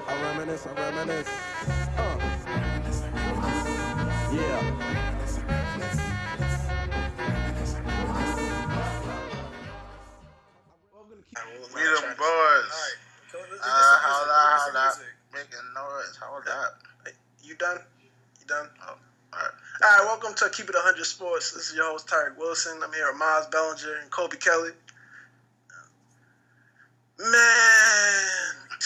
I reminisce. Yeah. We them boys. Hold on, hold on. Making noise. How was that? You done? You done? Oh, alright. All right, welcome to Keep It 100 Sports. This is your host, Tarek Wilson. I'm here with Miles Bellinger and Kobe Kelly. Man. I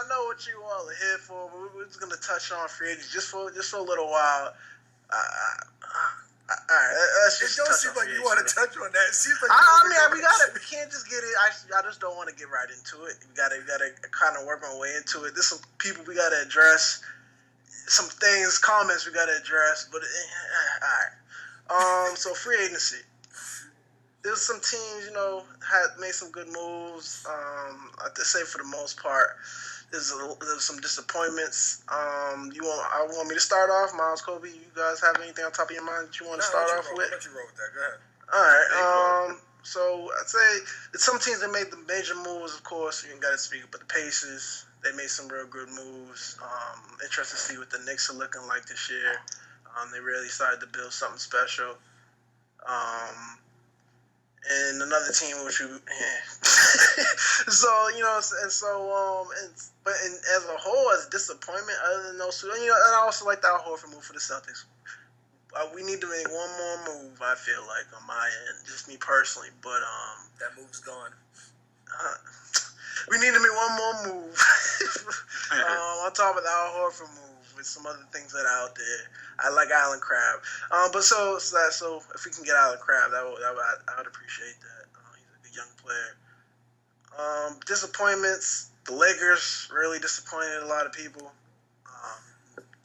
know what you all are here for, but we're just going to touch on free agents just for a little while. All right, let's It just don't touch seem on like free you want to agents. touch on that. It seems like We can't just get it. I just don't want to get right into it. We gotta kind of work our way into it. There's some people we gotta address, some things, comments we gotta address. But all right. So free agency. There's some teams, had made some good moves. I have to say for the most part, there's some disappointments. I want me to start off, Miles, Kobe. You guys have anything on top of your mind that you want to start off with? I'll let you roll with that. Go ahead. All right. So I'd say that some teams that made the major moves, of course, you got to speak about the Pacers. They made some real good moves. Interested to see what the Knicks are looking like this year. They really started to build something special. And another team, which but as a whole, as a disappointment, other than those two, and I also like the Al Horford move for the Celtics. We need to make one more move. I feel like on my end, just me personally, but That move's gone. we need to make one more move. On top of the Al Horford move, with some other things that are out there. I like Allen Crabbe. But so if we can get Allen Crabbe, I would appreciate that. He's a good young player. Disappointments. The Lakers really disappointed a lot of people.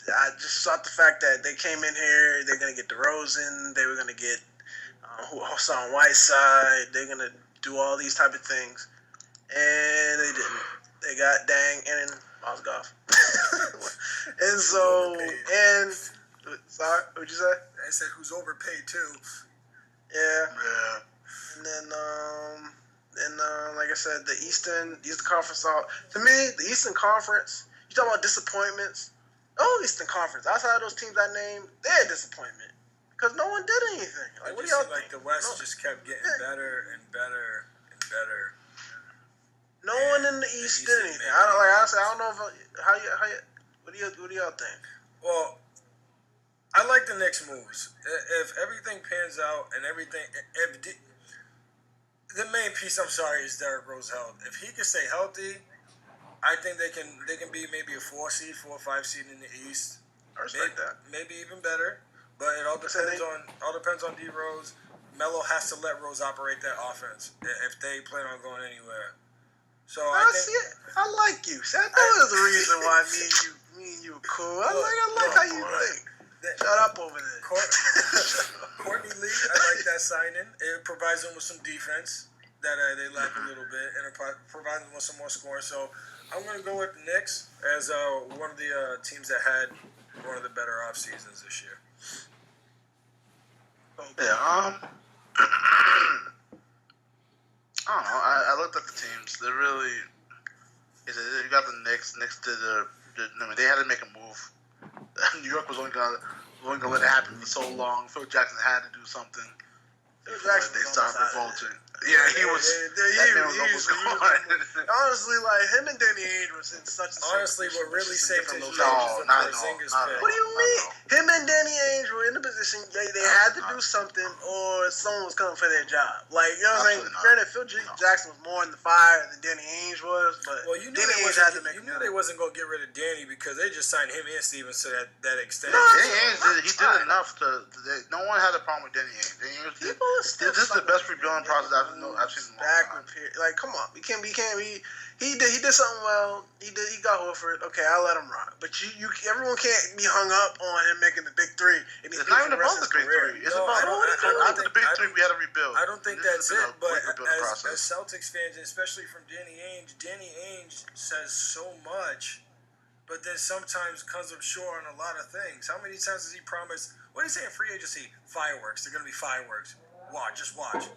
I just thought the fact that they came in here, they're gonna get DeRozan, they were gonna get Hassan Whiteside, they're gonna do all these type of things, and they didn't. They got Dang and Mozgov. Sorry, what'd you say? I said who's overpaid too. Yeah. Yeah. And then, like I said, the Eastern Conference. To me, the Eastern Conference. You talking about disappointments? Oh, Eastern Conference. Outside of those teams I named, they're a disappointment because no one did anything. Like, what do y'all think? Like the West just kept getting better and better and better. No one in the East did anything. I don't know what do y'all think? Well, I like the Knicks moves. If everything pans out and the main piece, I'm sorry, is Derrick Rose health. If he can stay healthy, I think they can be maybe a 4 or 5 seed in the East. I respect that. Maybe even better. But it all depends on D Rose. Melo has to let Rose operate that offense if they plan on going anywhere. So I like you. See, I know there's a reason why me and you are cool. I like how you think. Shut up over there. Courtney Lee, I like that signing. It provides them with some defense that they lack a little bit, and it provides them with some more scoring. So I'm going to go with the Knicks as one of the teams that had one of the better off seasons this year. Yeah. I don't know. I looked at the teams. They're really. You got the Knicks. Knicks they had to make a move. New York was only gonna let it happen for so long. Phil Jackson had to do something. Phil Jackson they started revolting. Yeah, he was. That man was almost gone. Honestly, like him and Danny Ainge was in such a Honestly, what really saved his No, is the Porzingis pick. What do you mean? Him and Danny Ainge were in the position they had to do something, or someone was coming for their job. Like, you know what I'm saying? Granted, Phil Jackson was more in the fire than Danny Ainge was, but Danny Ainge had to make. You knew they wasn't gonna get rid of Danny because they just signed him and Stevens to that extent. Danny Ainge did enough to. No one had a problem with Danny Ainge. This is the best rebuilding process I've seen in a long time. Like, come on, we can't. He did something well. He got Horford. Okay, I'll let him rock. But everyone can't be hung up on him making the big three. And it's not even about the big three. It's about after the big three, we had to rebuild. I don't think that's it. But as Celtics fans, and especially from Danny Ainge says so much, but then sometimes comes up short on a lot of things. How many times has he promised? What did he say in free agency? Fireworks. They're going to be fireworks. Just watch.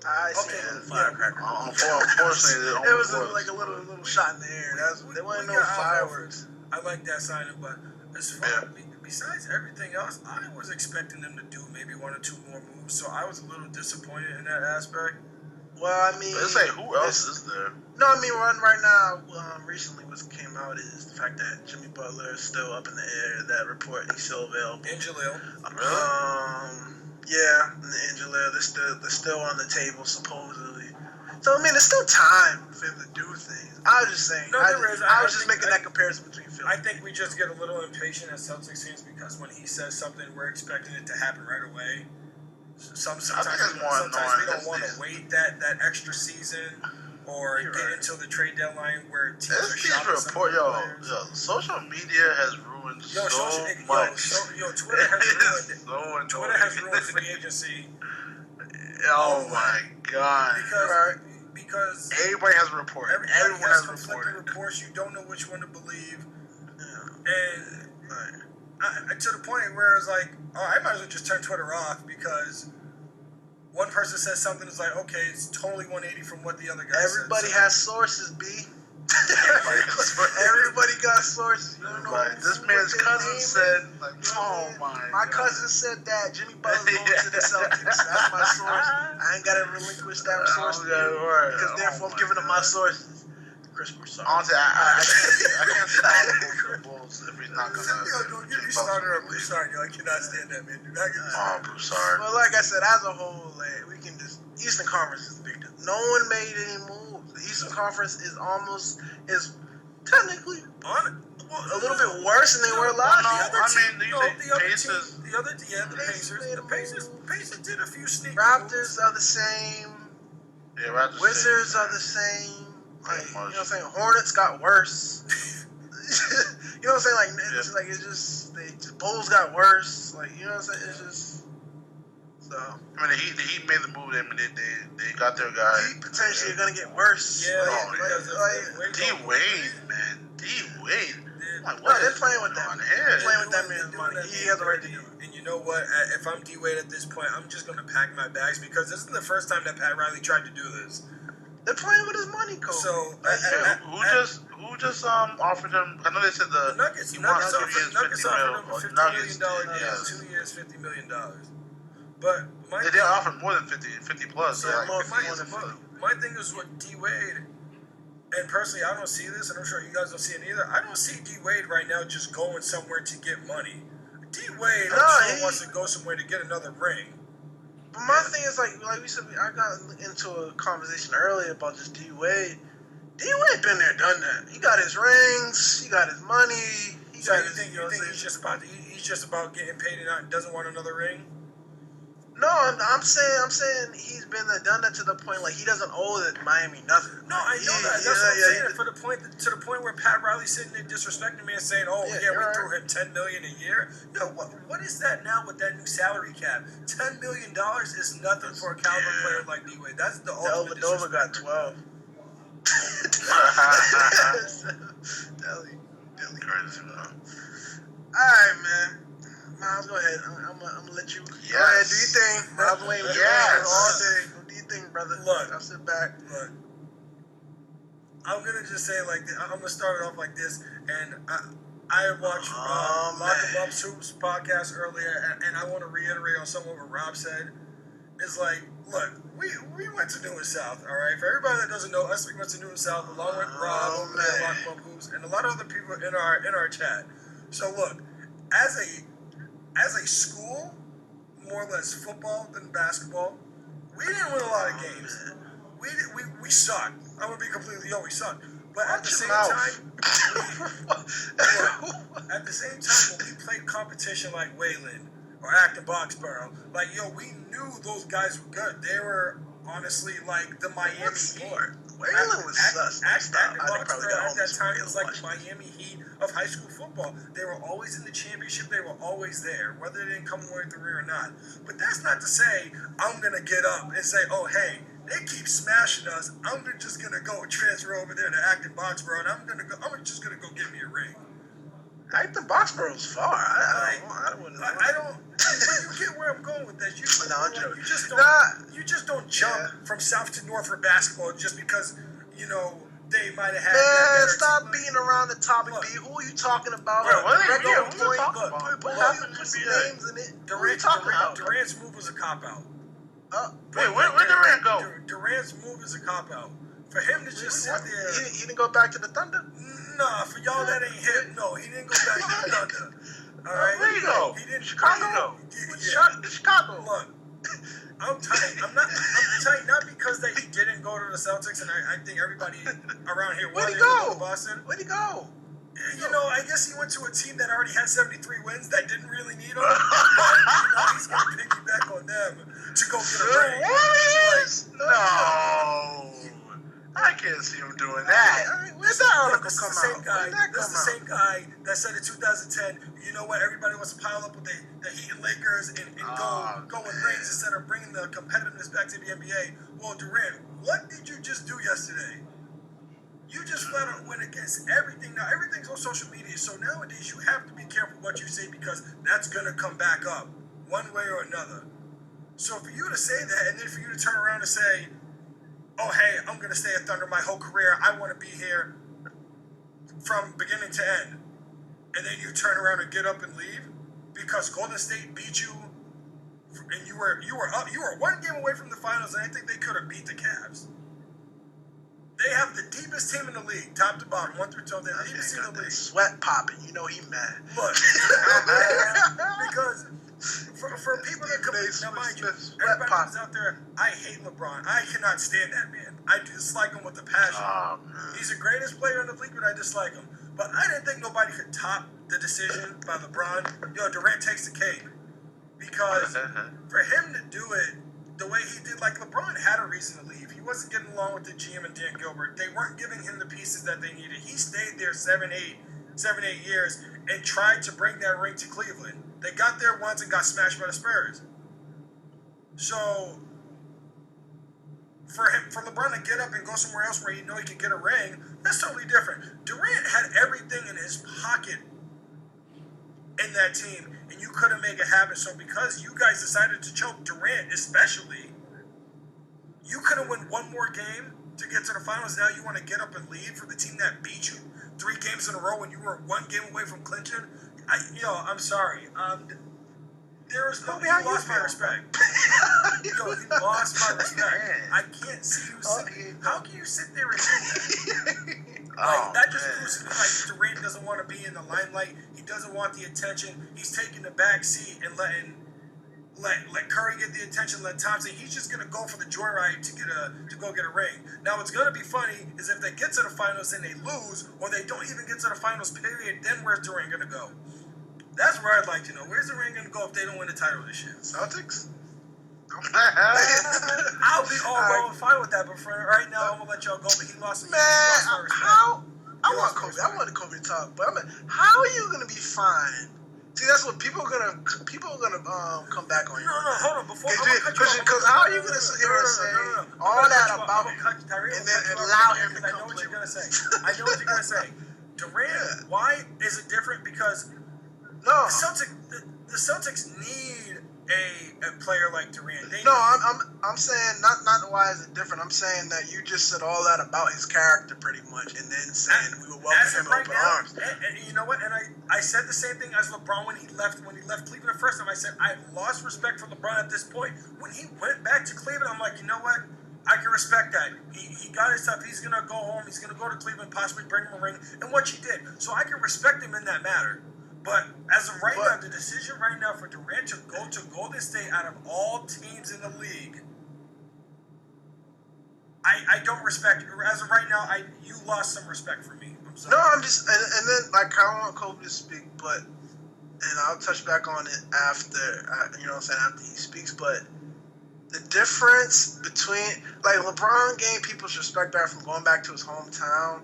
I seen Okay, a firecracker. Unfortunately, It was like a little shot in the air. There wasn't no fireworks. I like that signing, but as far besides everything else, I was expecting them to do maybe 1 or 2 more moves. So I was a little disappointed in that aspect. Well, I mean, let's say who else is there? No, I mean, right now, recently what came out is the fact that Jimmy Butler is still up in the air. That report he's still available. And Jaleel. Yeah, and Jaleel, they're still on the table supposedly. So I mean, there's still time for him to do things. I was just saying. No, I was just making that comparison between Philly. I think we just get a little impatient as Celtics fans because when he says something, we're expecting it to happen right away. Sometimes we don't want to wait that extra season or get until the trade deadline where teams are shopping some players. Social media has ruined so much. Twitter has ruined free agency. Oh my god! Because everybody has a report. Everyone has conflicting reports. You don't know which one to believe, and to the point where it's like, I might as well just turn Twitter off because one person says something, it's like, okay, it's totally 180 from what the other guy said. Everybody has sources, B. Everybody got sources. You don't know this man's cousin said, like, oh my cousin said that Jimmy Butler's going to the Celtics. That's my source. I ain't got to relinquish that source because therefore I'm giving him my sources. Chris Broussard. Honestly, I can't stand the Bulls if he's not gonna. Don't get me started on Broussard. I cannot stand that man. Do not get me started. Broussard. Well, like I said, as a whole, we can just Eastern Conference is big. No one made any moves. The Eastern Conference is technically a little bit worse than they were last year. The Pacers did a few sneaky Raptors moves. are the same. Yeah, Raptors. Wizards are the same. You know what I'm saying? Hornets got worse. You know what I'm saying? The Bulls got worse. You know what I'm saying? It's just so. I mean, the Heat made the move. They got their guy. Heat potentially gonna get worse. Yeah, D Wade, man, D Wade. What? They're playing with that. They're playing with that man's money. He has a right to do it. And you know what? If I'm D Wade at this point, I'm just gonna pack my bags because this isn't the first time that Pat Riley tried to do this. They're playing with his money, coach. So who just offered him? I know they said the Nuggets offered him $50 million deal, 2 years, $50 million. But they offered more than 50 plus. So my thing is with D Wade, and personally, I don't see this, and I'm sure you guys don't see it either. I don't see D Wade right now just going somewhere to get money. D Wade, wants to go somewhere to get another ring. But my thing is like we said, I got into a conversation earlier about just D Wade. D Wade been there, done that. He got his rings, he got his money. You think he's just about getting paid and doesn't want another ring? No, I'm saying he's been there, done that to the point he doesn't owe Miami nothing. No, I know that. That's what I'm saying. To the point where Pat Riley's sitting there disrespecting me and saying, "Oh, we threw him $10 million a year." No, what is that now with that new salary cap? $10 million is nothing for a caliber player like D Wade. That's the ultimate disrespect. got 12. Delhi crazy, man. All right, man. Miles, go ahead. I'm gonna let you go ahead, do your thing. Miles waiting all day. Go do your thing, brother. Look, I'll sit back. Look, I'm gonna just say like this. I'm gonna start it off like this, and I watched Lock 'em Up's Hoops podcast earlier, and I want to reiterate on some of what Rob said. It's like, look, we went to New and South, all right? For everybody that doesn't know, us, we went to New and South along with Rob over there, Lock 'em Up Hoops, and a lot of other people in our chat. So look, as a school, more or less football than basketball, we didn't win a lot of games. We sucked. I'm gonna be completely we sucked. But at the same time, when we played competition like Wayland or Acton Boxborough, we knew those guys were good. They were honestly like the Miami Heat. Wayland was sus. Acton Boxborough at that time was like the Miami Heat of high school football. They were always in the championship. They were always there, whether they didn't come away with the ring or not. But that's not to say I'm gonna get up and say, "Oh, hey, they keep smashing us. I'm just gonna go transfer over there to Acton Boxborough, and I'm just gonna go get me a ring." I think Boxboro's far. I wouldn't. I don't. You get where I'm going with this. You just don't jump from South to North for basketball just because they might have had. Man, stop beating around the topic. B. Who are you talking about? Put some names in it. Durant's move was a cop out. Wait, where Durant go? Durant's move is a cop out. For him to just sit there. He didn't go back to the Thunder. Nah, for y'all that ain't him. No, he didn't go back to the Thunder. All right, where you go? He didn't. Chicago. Chicago. Look, I'm tight. I'm tight not because that he didn't go to the Celtics, and I think everybody around here wanted him to go to Boston. Where'd he go? I guess he went to a team that already had 73 wins that didn't really need him. But he's gonna piggyback on them to go get a ring. No. I can't see him doing that. Where's that article come out? This is the same guy that said in 2010, you know what, everybody wants to pile up with the Heat and Lakers and go with rings instead of bringing the competitiveness back to the NBA. Well, Durant, what did you just do yesterday? You just flat out went against everything. Now, everything's on social media, so nowadays you have to be careful what you say because that's going to come back up one way or another. So for you to say that and then for you to turn around and say, oh, hey, I'm going to stay at Thunder my whole career. I want to be here from beginning to end. And then you turn around and get up and leave because Golden State beat you and you were one game away from the finals, and I think they could have beat the Cavs. They have the deepest team in the league, top to bottom, 1 through 12. They're the deepest team in the league. Sweat popping. He mad. Look, because for people that come now, mind you, everybody who's out there, I hate LeBron. I cannot stand that man. I dislike him with a passion. He's the greatest player in the league, but I dislike him. But I didn't think nobody could top the decision by LeBron. Durant takes the cake. Because for him to do it the way he did, like LeBron had a reason to leave. He wasn't getting along with the GM and Dan Gilbert. They weren't giving him the pieces that they needed. He stayed there 7, 8 years and tried to bring that ring to Cleveland. They got there once and got smashed by the Spurs. So for LeBron to get up and go somewhere else where he could get a ring, that's totally different. Durant had everything in his pocket in that team, and you couldn't make it happen. So because you guys decided to choke, Durant especially, you couldn't win one more game to get to the finals. Now you want to get up and leave for the team that beat you 3 games in a row when you were 1 game away from clinching. I'm sorry. He lost my respect. He lost my respect. I can't see you sit. How can you sit there and do that? That just proves to me like Durant doesn't want to be in the limelight. He doesn't want the attention. He's taking the back seat and let Curry get the attention. Let Thompson. He's just gonna go for the joyride to go get a ring. Now, what's gonna be funny is if they get to the finals and they lose, or they don't even get to the finals. Period. Then where's Durant gonna go? That's where I'd like to know. Where's Durant gonna go if they don't win the title this year? Celtics. I'll be all right. Fine with that, but for right now, I'm gonna let y'all go. But he lost. Man, I want Kobe to talk, but how are you gonna be fine? See, that's what people are gonna come back on you. No, hold on. Because how are you gonna sit here and say all that about him and then allow him to come play? I know what you're gonna say. Durant, why is it different? Because the Celtics need a player like Durant. I'm saying not why is it different. I'm saying that you just said all that about his character pretty much, and then saying we will welcome him open arms. And you know what? And I said the same thing as LeBron when he left Cleveland the first time. I said I've lost respect for LeBron at this point. When he went back to Cleveland, I'm like, you know what? I can respect that. He got his stuff. He's gonna go home. He's gonna go to Cleveland, possibly bring him a ring, and what he did. So I can respect him in that matter. But as of right now, the decision right now for Durant to go to Golden State out of all teams in the league, I don't respect it. As of right now, you lost some respect for me. I'm sorry. No, I'm just and then like I want Kobe to speak, and I'll touch back on it after after he speaks. But the difference between like LeBron gained people's respect back from going back to his hometown.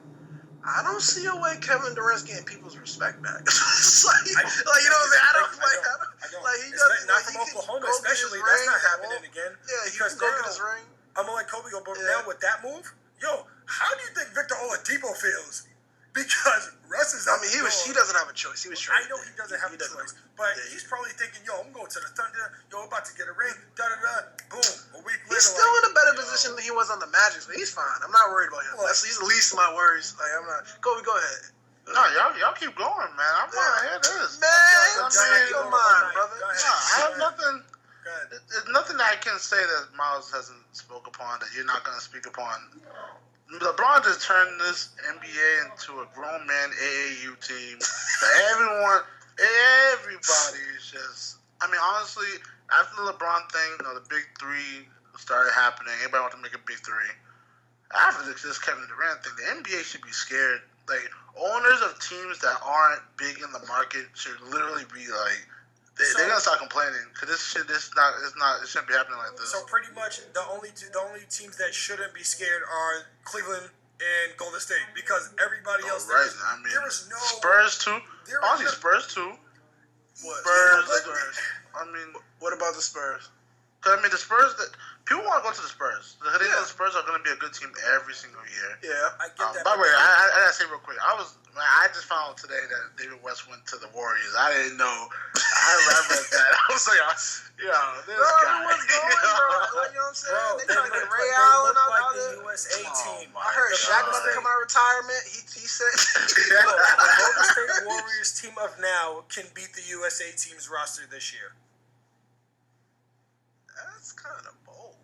I don't see a way Kevin Durant's getting people's respect back. It's like you know what I mean? I don't. Like he doesn't. Not from Oklahoma, especially. That's not happening again. Yeah, he can go get his ring. I'm gonna let Kobe go, but now with that move, how do you think Victor Oladipo feels? Because Russ is. I mean, he doesn't have a choice. He was I traded. know he doesn't have a choice, but he's probably thinking, "Yo, I'm going to the Thunder. Yo, I'm about to get a ring. Da da da. Boom. A week later, He's still in a better position than he was on the Magic, so he's fine. I'm not worried about him. He's the least of my worries. Like, I'm not. Kobe, go ahead. No, y'all keep going, man. I'm going to hear this. Man, take your mind, brother. I have nothing. There's nothing that I can say that Miles hasn't spoke upon that you're not going to speak upon. LeBron just turned this NBA into a grown man AAU team. Everybody is just. I mean, honestly, after the LeBron thing, the big three started happening. Everybody wanted to make a big three. After this Kevin Durant thing, the NBA should be scared. Like, owners of teams that aren't big in the market should literally be like, they're gonna start complaining because it shouldn't be happening like this. So pretty much the only teams that shouldn't be scared are Cleveland and Golden State because everybody else. Right. There is no Spurs too. Honestly, Spurs too. What? Spurs. I mean, what about the Spurs? Cause I mean, the Spurs that people want to go to the Spurs. They know the Spurs are going to be a good team every single year. Yeah, I get that. By the way, I gotta say real quick, I just found out today that David West went to the Warriors. I didn't know. I read that. I was like, this guy. What's going on, bro? Like, you know what I'm saying? Bro, they trying to get Ray they Allen look out like there. the USA team. I heard Shaq about to come out of retirement. He said. The Golden State Warriors team of now can beat the USA team's roster this year. That's kind of bold.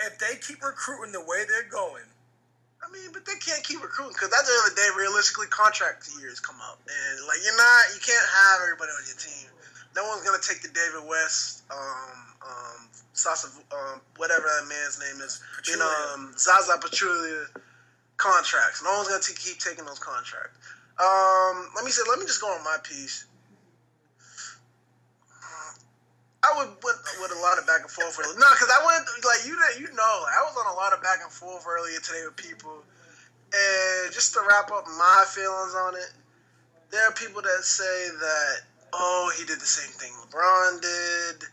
If they keep recruiting the way they're going. I mean, but they can't keep recruiting because at the end of the day, realistically, contract years come up, and like you can't have everybody on your team. No one's gonna take the David West, whatever that man's name is, Zaza Pachulia contracts. No one's gonna keep taking those contracts. Let me just go on my piece. I went with a lot of back and forth. Because I went like I was on a lot of back and forth earlier today with people, and just to wrap up my feelings on it, there are people that say that he did the same thing LeBron did.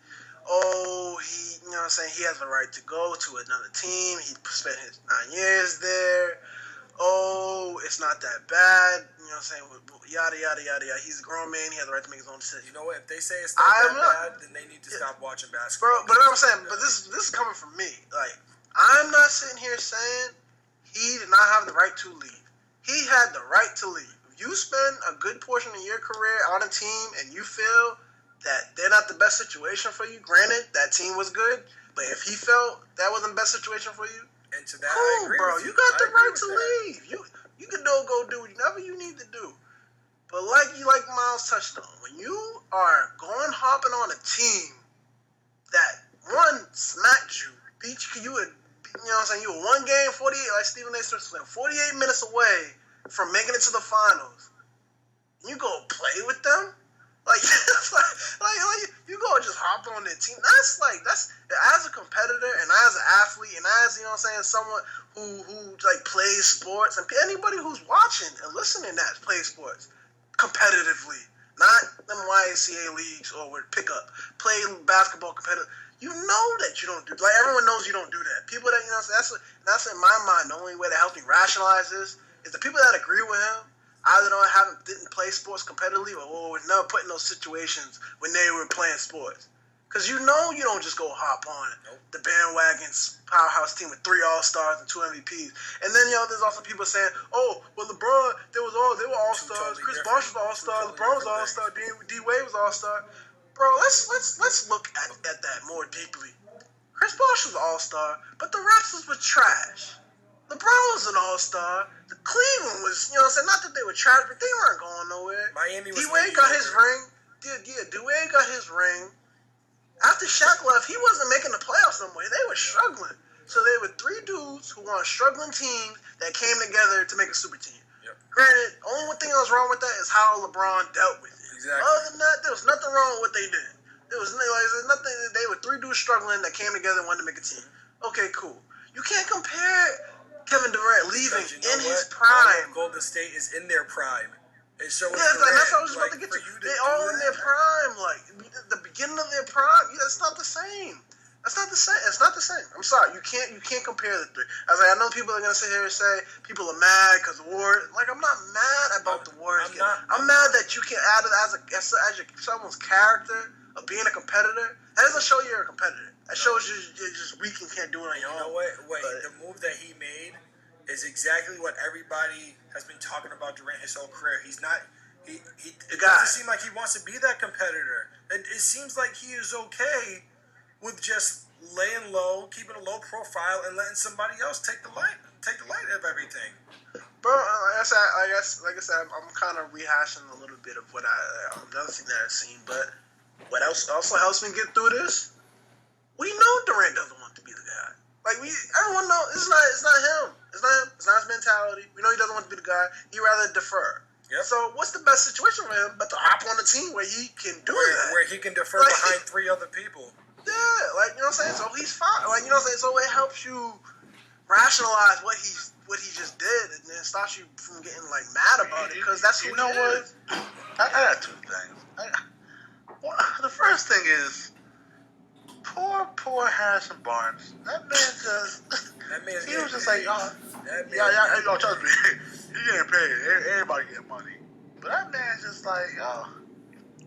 He has the right to go to another team. He spent his 9 years there. It's not that bad. You know what I'm saying? Yada, yada, yada, yada. He's a grown man. He has the right to make his own decision. You know what? If they say it's not that bad, then they need to stop watching basketball. Bro, but you know what I'm saying? But this is coming from me. Like, I'm not sitting here saying he did not have the right to leave. He had the right to leave. If you spend a good portion of your career on a team and you feel that they're not the best situation for you, granted, that team was good, but if he felt that wasn't the best situation for you, and to that, cool, I agree bro. with You got the right to that. leave. You can go do whatever you need to do. But like Miles touched on, when you are hopping on a team that smacked you, beat you, you were one game, 48, like Stephen A. Smith said, 48 minutes away from making it to the finals. And you go play with them? Like you go just hop on their team. That's as a competitor and as an athlete and as someone who plays sports and anybody who's watching and listening that plays sports competitively, not them YMCA leagues or with pickup, play basketball competitive. You know that you don't do everyone knows you don't do that. People that that's in my mind the only way that helps me rationalize this is the people that agree with him. Either didn't play sports competitively or were never put in those situations when they were playing sports. Because you don't just go hop on the bandwagon's powerhouse team with 3 All-Stars and 2 MVPs. And then, there's also people saying, LeBron, they were All-Stars. Totally Chris Bosh was All-Star. LeBron was All-Star. D-Wade was All-Star. Bro, let's look at that more deeply. Chris Bosh was All-Star, but the Raptors were trash. LeBron was an All-Star. The Cleveland was, not that they were trash, but they weren't going nowhere. Miami was D-Wade got his ring. D-Wade got his ring. After Shaq left, he wasn't making the playoffs no more. They were struggling. So they were 3 dudes who were on struggling teams that came together to make a super team. Yep. Granted, only one thing that was wrong with that is how LeBron dealt with it. Exactly. Other than that, there was nothing wrong with what they did. There's nothing. They were 3 dudes struggling that came together and wanted to make a team. Okay, cool. You can't compare Kevin Durant leaving in his prime. Golden State is in their prime. And so that's what I was about to get to. They all in their prime. Like, the beginning of their prime, that's not the same. That's not the same. It's not the same. I'm sorry. You can't compare the three. I was like, I know people are gonna sit here and say people are mad because the war. Like, I'm not mad about the Warriors. I'm mad that you can add it as someone's character of being a competitor. That doesn't show you're a competitor. That shows you're just weak and can't do it on your own. You know what? Wait, the move that he made is exactly what everybody has been talking about Durant his whole career. He's not. It doesn't seem like he wants to be that competitor. It seems like he is okay with just laying low, keeping a low profile, and letting somebody else take the light of everything. Bro, like I said, I'm kind of rehashing a little bit of what another thing that I've seen. But what else also helps me get through this? We know Durant doesn't want to be the guy. Like everyone knows it's not him. It's not him. It's not his mentality. We know he doesn't want to be the guy. He'd rather defer. Yep. So what's the best situation for him but to hop on a team where he can do that? Where he can defer behind three other people. Yeah, like, you know what I'm saying? So he's fine. Like, you know what I'm saying? So it helps you rationalize what he just did, and then stops you from getting, like, mad about it, because that's who you know he is. I got two things. The first thing is, poor Harrison Barnes. That man he was just like, y'all, trust me, he getting paid. Everybody getting money. But that man's just like, y'all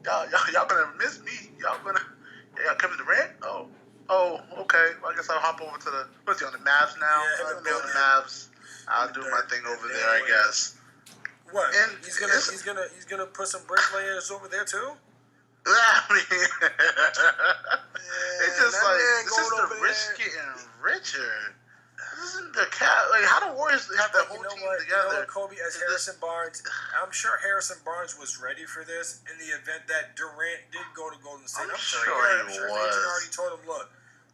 gonna miss me. Y'all Kevin Durant? Oh, okay. Well, I guess I'll hop over to what's he on the Mavs now? Yeah, I'll be on the Mavs. I'll do my thing over there, I guess. What? And he's gonna put some bricklayers over there too? I mean, it's just like it's just the rich getting richer. This isn't the like how the Warriors have the whole team together. You know what, Kobe, as Harrison Barnes, I'm sure Harrison Barnes was ready for this in the event that Durant did go to Golden State. I'm sure he was. already told him, look,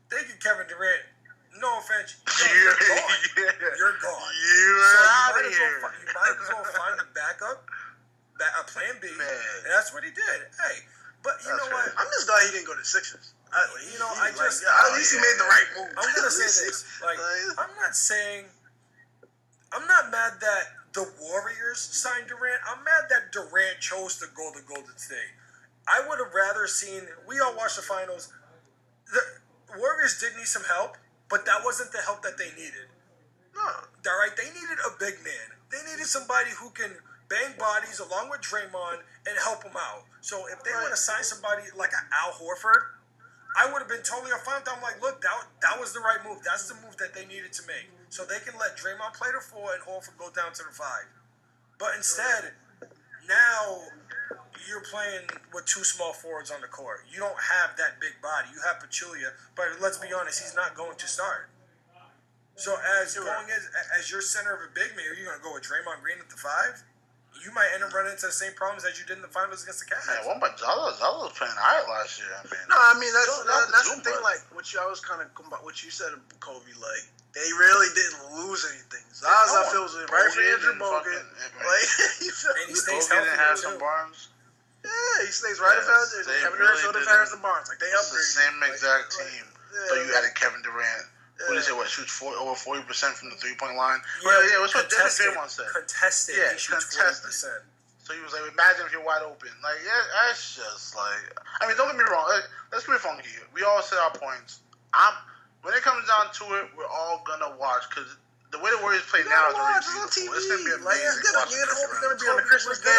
they get Kevin Durant. No offense, you're gone. You're gone. You're out of here. You might as well find a backup, a plan B, and that's what he did. Hey, but you know what? I'm just glad he didn't go to Sixers. At least he made the right move. I'm gonna say this. Like, I'm not mad that the Warriors signed Durant. I'm mad that Durant chose to go to Golden State. I would have rather seen. We all watched the finals. The Warriors did need some help, but that wasn't the help that they needed. No, all right. They needed a big man. They needed somebody who can bang bodies along with Draymond and help them out. So if they would have signed somebody like an Al Horford, I would have been totally fine with that. I'm like, look, that was the right move. That's the move that they needed to make. So they can let Draymond play the 4 and Horford go down to the 5. But instead, now you're playing with 2 small forwards on the court. You don't have that big body. You have Pachulia, but let's be honest, he's not going to start. So as your center of a big man, are you going to go with Draymond Green at the 5? You might end up running into the same problems as you did in the finals against the Cavs. Yeah, but Zala was playing all right last year. I mean that's the thing. Like I was kind of what you said, Kobe. Like they really didn't lose anything. Zaza feels it right for Andrew Bogut. Like and he stays healthy. Bogut Harrison Barnes. Yeah, he stays right in Foundation. Kevin Durant showed up Harrison Barnes. Like they upgraded. The same exact team. So you added Kevin Durant. What did he say? What, shoots over 40% from the 3-point line? Yeah, what's what Draymond said? Contested. Yeah, he shoots contested. 40%. So he was like, imagine if you're wide open. Like, yeah, that's just like, I mean, don't get me wrong. Let's be funky here. We all say our points. When it comes down to it, we're all gonna watch because the way the Warriors play now is already beautiful. It's gonna be amazing. It's gonna be on the Christmas game.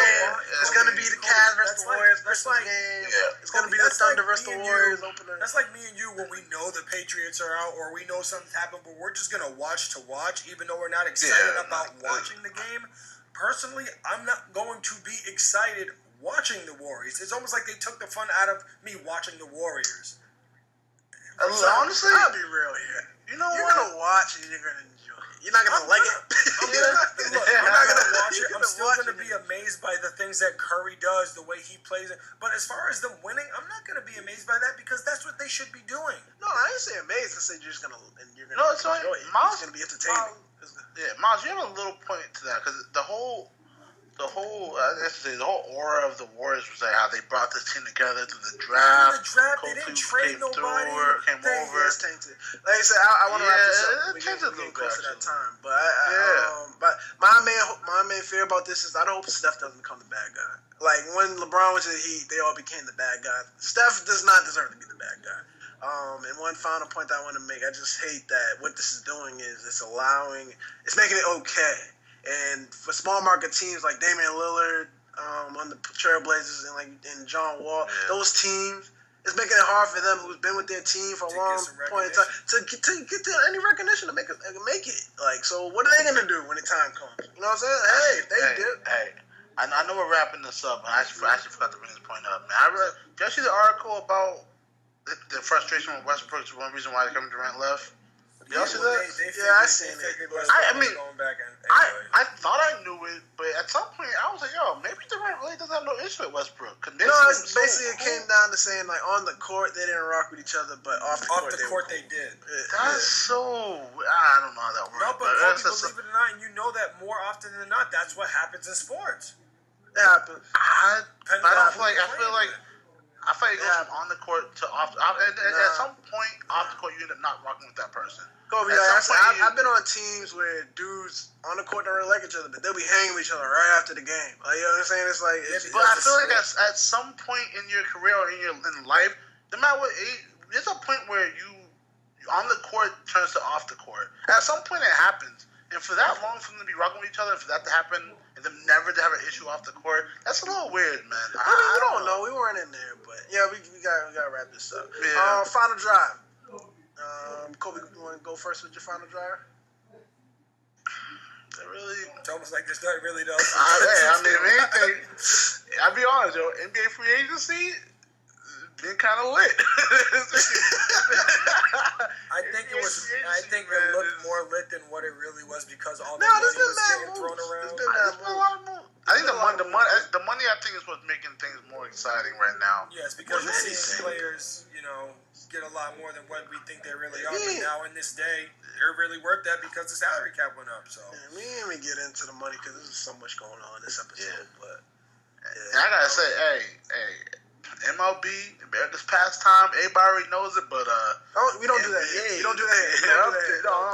It's gonna be the Cavs versus the Warriors Christmas game. It's gonna be the Thunder versus the Warriors opener. That's like me and you when we know the Patriots are out or we know something's happened, but we're just gonna watch to watch, even though we're not excited about watching the game. Personally, I'm not going to be excited watching the Warriors. It's almost like they took the fun out of me watching the Warriors. Honestly, I'll be real here. You know what? You're gonna watch and you're gonna enjoy it. You're not gonna like it. I'm not gonna watch it. I'm still gonna be amazed by the things that Curry does, the way he plays it. But as far as them winning, I'm not gonna be amazed by that because that's what they should be doing. No, I didn't say amazed. I said you're just gonna enjoy it. It's gonna be entertaining. Miles, you have a little point to that because the whole aura of the Warriors was like how they brought this team together through the draft. They didn't trade nobody. Came over. It's tainted. Like I said, I want to wrap this up. It tainted a little little close to that bit. time, but but my main fear about this is I don't hope Steph doesn't become the bad guy. Like when LeBron went to the Heat, they all became the bad guy. Steph does not deserve to be the bad guy. And one final point that I want to make, I just hate that what this is doing is it's making it okay. And for small market teams like Damian Lillard, on the Trailblazers and John Wall, those teams, it's making it hard for them who's been with their team for a long point in time to get any recognition to make it. Like, so what are they gonna do when the time comes? You know what I'm saying? Hey, I know we're wrapping this up, and I actually forgot to bring this point up. Man, did you see the article about the frustration with Westbrook is one reason why Kevin Durant left? Y'all see that? I seen it. I thought I knew it, but at some point I was like, yo, maybe Durant really doesn't have no issue with Westbrook. It came down to saying, like, on the court they didn't rock with each other, but off the court they did. That's so, I don't know how that works. No, but Kobe, believe it or not, and you know that more often than not, that's what happens in sports. It happens. I feel like it goes from on the court to off. At some point, off the court, you end up not rocking with that person. Kobe, I've been on teams where dudes on the court don't really like each other, but they'll be hanging with each other right after the game. Like, you know what I'm saying? It's like, but I feel like at some point in your career or in life, no matter what age, there's a point where you on the court turns to off the court. At some point, it happens, and for that long for them to be rocking with each other, and for that to happen, and them never to have an issue off the court, that's a little weird, man. I don't know. We weren't in there, but yeah, we gotta wrap this up. Yeah. Final drive. Kobe, you want to go first with your final drive? It's almost like there's not really else. I mean, if anything, I'll be honest, yo, NBA free agency been kind of lit. I think it looked more lit than what it really was because all the money was getting thrown around. I think the money I think is what's making things more exciting right now. Yes, because we're seeing players, get a lot more than what we think they really are. But now in this day, they're really worth that because the salary cap went up. So we didn't even get into the money because there's so much going on this episode. Yeah. But and I gotta say, hey, MLB, America's pastime. Everybody already knows it, but we don't do that here. We don't do that here. No.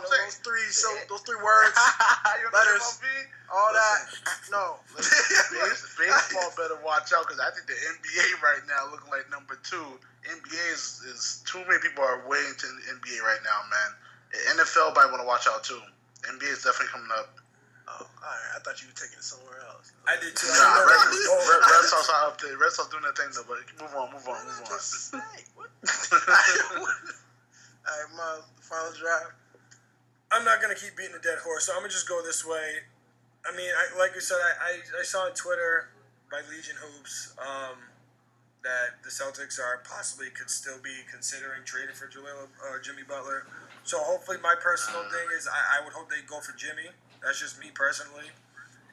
Those three words, letters, all that. No. Baseball better watch out because I think the NBA right now looking like number 2. NBA is too many people are way into the NBA right now, man. NFL might want to watch out too. NBA is definitely coming up. Oh, all right. I thought you were taking it somewhere else. I did too. Nah, Red Sox are up there. Red Sox doing their thing though, but move on. What? All right, my final drive. I'm not gonna keep beating a dead horse, so I'm gonna just go this way. I mean, like you said, I saw on Twitter by Legion Hoops that the Celtics could still be considering trading for Jimmy Butler. So hopefully, my personal thing is I would hope they go for Jimmy. That's just me personally.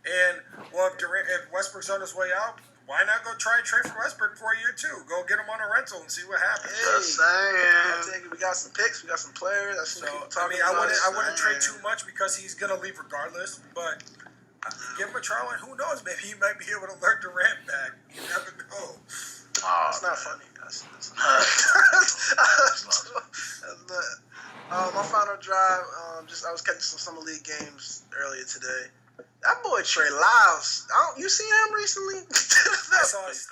And if Westbrook's on his way out, why not go try and trade for Westbrook for a year too? Go get him on a rental and see what happens. Just saying. We got some picks. We got some players. I wouldn't trade too much because he's gonna leave regardless. But give him a trial, and who knows? Maybe he might be able to learn Durant back. You never know. That's not funny. That's not. My final drive. I was catching some summer league games earlier today. That boy Trey Lyles. You seen him recently? I saw his